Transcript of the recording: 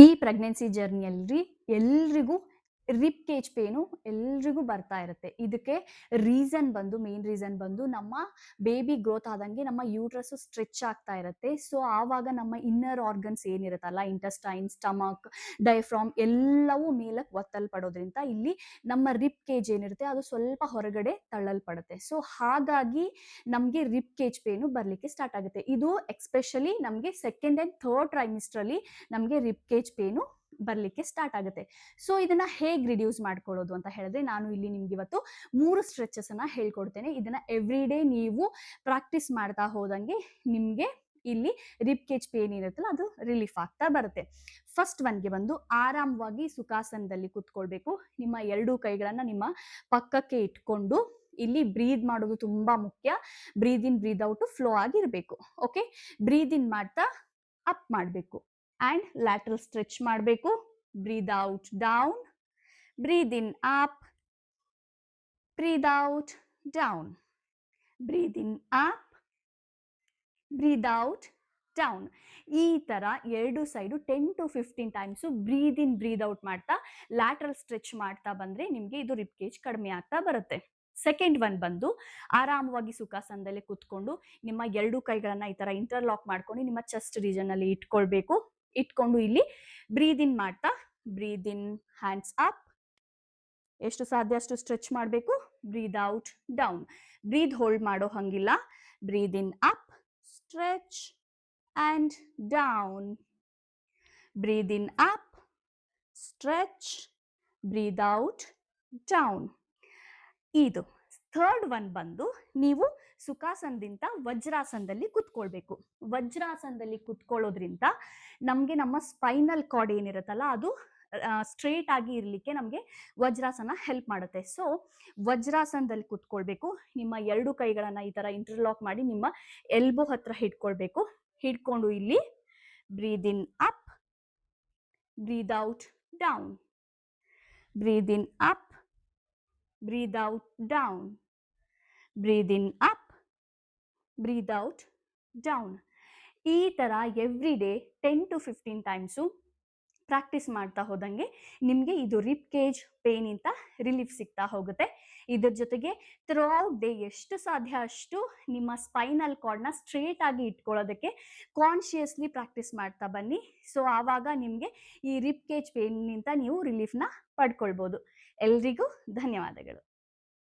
ಈ ಪ್ರೆಗ್ನೆನ್ಸಿ ಜರ್ನಿಯಲ್ಲಿ ಎಲ್ರಿಗೂ rip cage pain ಎಲ್ರಿಗೂ ಬರ್ತಾ ಇರುತ್ತೆ. ಇದಕ್ಕೆ ಮೇನ್ ರೀಸನ್ ಬಂದು ನಮ್ಮ ಬೇಬಿ ಗ್ರೋತ್ ಆದಂಗೆ ನಮ್ಮ ಯೂಟ್ರಸ್ ಸ್ಟ್ರೆಚ್ ಆಗ್ತಾ ಇರುತ್ತೆ. ಸೊ ಆವಾಗ ನಮ್ಮ ಇನ್ನರ್ ಆರ್ಗನ್ಸ್ ಏನಿರುತ್ತಲ್ಲ, ಇಂಟೆಸ್ಟೈನ್, ಸ್ಟಮಕ್, ಡೈಫ್ರಾಮ್ ಎಲ್ಲವೂ ಮೇಲಕ್ಕೆ ಒತ್ತಲ್ಪಡೋದ್ರಿಂದ ಇಲ್ಲಿ ನಮ್ಮ ರಿಪ್ ಕೇಜ್ ಏನಿರುತ್ತೆ ಅದು ಸ್ವಲ್ಪ ಹೊರಗಡೆ ತಳ್ಳಲ್ಪಡುತ್ತೆ. ಸೊ ಹಾಗಾಗಿ ನಮಗೆ ರಿಪ್ ಕೇಜ್ ಪೇನು ಬರ್ಲಿಕ್ಕೆ ಸ್ಟಾರ್ಟ್ ಆಗುತ್ತೆ. ಇದು ಎಕ್ಸ್ಪೆಷಲಿ ನಮಗೆ ಸೆಕೆಂಡ್ ಅಂಡ್ ಥರ್ಡ್ ಟ್ರೈಮಿಸ್ಟರ್ ಅಲ್ಲಿ ನಮಗೆ ರಿಪ್ ಕೇಜ್ ಪೇನು ಬರ್ಲಿಕ್ಕೆ ಸ್ಟಾರ್ಟ್ ಆಗುತ್ತೆ. ಸೊ ಇದನ್ನ ಹೇಗೆ ರಿಡ್ಯೂಸ್ ಮಾಡ್ಕೊಳ್ಳೋದು ಅಂತ ಹೇಳಿದ್ರೆ, ನಾನು ಇಲ್ಲಿ ನಿಮ್ಗೆ ಇವತ್ತು 3 ಸ್ಟ್ರೆಚಸ್ ಅನ್ನ ಹೇಳ್ಕೊಡ್ತೇನೆ. ಇದನ್ನ ಎವ್ರಿ ಡೇ ನೀವು ಪ್ರಾಕ್ಟೀಸ್ ಮಾಡ್ತಾ ಹೋದಂಗೆ ನಿಮ್ಗೆ ಇಲ್ಲಿ ರಿಪ್ ಕೇಜ್ ಪೇನ್ ಇರುತ್ತಲ್ಲ ಅದು ರಿಲೀಫ್ ಆಗ್ತಾ ಬರುತ್ತೆ. ಫಸ್ಟ್ ಒನ್ಗೆ ಬಂದು ಆರಾಮವಾಗಿ ಸುಖಾಸನದಲ್ಲಿ ಕೂತ್ಕೊಳ್ಬೇಕು. ನಿಮ್ಮ 2 ಕೈಗಳನ್ನ ನಿಮ್ಮ ಪಕ್ಕಕ್ಕೆ ಇಟ್ಕೊಂಡು ಇಲ್ಲಿ ಬ್ರೀದ್ ಮಾಡೋದು ತುಂಬಾ ಮುಖ್ಯ. ಬ್ರೀದ್ ಇನ್ ಬ್ರೀದ್ ಔಟ್ ಫ್ಲೋ ಆಗಿರ್ಬೇಕು. ಓಕೆ, ಬ್ರೀದ್ ಇನ್ ಮಾಡ್ತಾ ಅಪ್ ಮಾಡಬೇಕು and lateral stretch ಮಾಡಬೇಕು. breathe out down, breathe in up, breathe out down, breathe in up, breathe out down. ಈ ತರ 2 side 10 to 15 times breathe in breathe out ಮಾಡ್ತಾ ಲ್ಯಾಟ್ರಲ್ ಸ್ಟ್ರೆಚ್ ಮಾಡ್ತಾ ಬಂದ್ರೆ ನಿಮ್ಗೆ ಇದು ರಿಪ್ ಕೇಜ್ ಕಡಿಮೆ ಆಗ್ತಾ ಬರುತ್ತೆ. ಸೆಕೆಂಡ್ ಒನ್ ಬಂದು ಆರಾಮವಾಗಿ ಸುಖಾಸನದಲ್ಲಿ ಕೂತ್ಕೊಂಡು ನಿಮ್ಮ 2 ಕೈಗಳನ್ನ ಈ ತರ ಇಂಟರ್ಲಾಕ್ ಮಾಡ್ಕೊಂಡು ನಿಮ್ಮ ಚೆಸ್ಟ್ ರೀಜನ್ ಅಲ್ಲಿ ಇಟ್ಕೊಳ್ಬೇಕು. ಇಟ್ಕೊಂಡು ಇಲ್ಲಿ ಬ್ರೀದ್ ಇನ್ ಮಾಡ್ತಾ ಬ್ರೀದ್ ಇನ್ ಹ್ಯಾಂಡ್ಸ್ ಅಪ್, ಎಷ್ಟು ಸಾಧ್ಯ ಅಷ್ಟು ಸ್ಟ್ರೆಚ್ ಮಾಡಬೇಕು. Breathe out down, breathe hold ಮಾಡೋ ಹಂಗಿಲ್ಲ. Breathe in up, stretch and down, breathe in up, stretch, breathe out down. ಇದು ಥರ್ಡ್ ಒನ್ ಬಂದು ನೀವು ಸುಖಾಸನದಿಂದ ವಜ್ರಾಸನದಲ್ಲಿ ಕುತ್ಕೊಳ್ಬೇಕು. ವಜ್ರಾಸನದಲ್ಲಿ ಕುತ್ಕೊಳ್ಳೋದ್ರಿಂದ ನಮಗೆ ನಮ್ಮ ಸ್ಪೈನಲ್ ಕಾರ್ಡ್ ಏನಿರುತ್ತಲ್ಲ ಅದು ಸ್ಟ್ರೇಟ್ ಆಗಿ ಇರಲಿಕ್ಕೆ ನಮಗೆ ವಜ್ರಾಸನ ಹೆಲ್ಪ್ ಮಾಡುತ್ತೆ. ಸೊ ವಜ್ರಾಸನದಲ್ಲಿ ಕುತ್ಕೊಳ್ಬೇಕು. ನಿಮ್ಮ 2 ಕೈಗಳನ್ನ ಈ ತರ ಇಂಟರ್ಲಾಕ್ ಮಾಡಿ ನಿಮ್ಮ ಎಲ್ಬೋ ಹತ್ರ ಹಿಡ್ಕೊಳ್ಬೇಕು. ಹಿಡ್ಕೊಂಡು ಇಲ್ಲಿ ಬ್ರೀದ್ in up, breathe out down, breathe in up, breathe out down, breathe in up, breathe out down. ಈ ತರ every day 10 to 15 times practice ಮಾಡ್ತಾ ಹೋದಂಗೆ ನಿಮಗೆ ಇದು ರಿಪ್ ಕೇಜ್ ಪೇನ್ ಇಂದ ರಿಲೀಫ್ ಸಿಗ್ತಾ ಹೋಗುತ್ತೆ. ಇದ್ರ ಜೊತೆಗೆ ಥ್ರೂ ಔಟ್ ಡೇ ಎಷ್ಟು ಸಾಧ್ಯ ಅಷ್ಟು ನಿಮ್ಮ ಸ್ಪೈನಲ್ ಕಾರ್ಡ್ನ ಸ್ಟ್ರೇಟ್ ಆಗಿ ಇಟ್ಕೊಳ್ಳೋದಕ್ಕೆ ಕಾನ್ಶಿಯಸ್ಲಿ ಪ್ರಾಕ್ಟೀಸ್ ಮಾಡ್ತಾ ಬನ್ನಿ. ಸೊ ಆವಾಗ ನಿಮಗೆ ಈ ರಿಪ್ ಕೇಜ್ ಪೇನ್ ಇಂದ ನೀವು ರಿಲೀಫ್ನ ಪಡ್ಕೊಳ್ಬೋದು. ಎಲ್ರಿಗೂ ಧನ್ಯವಾದಗಳು.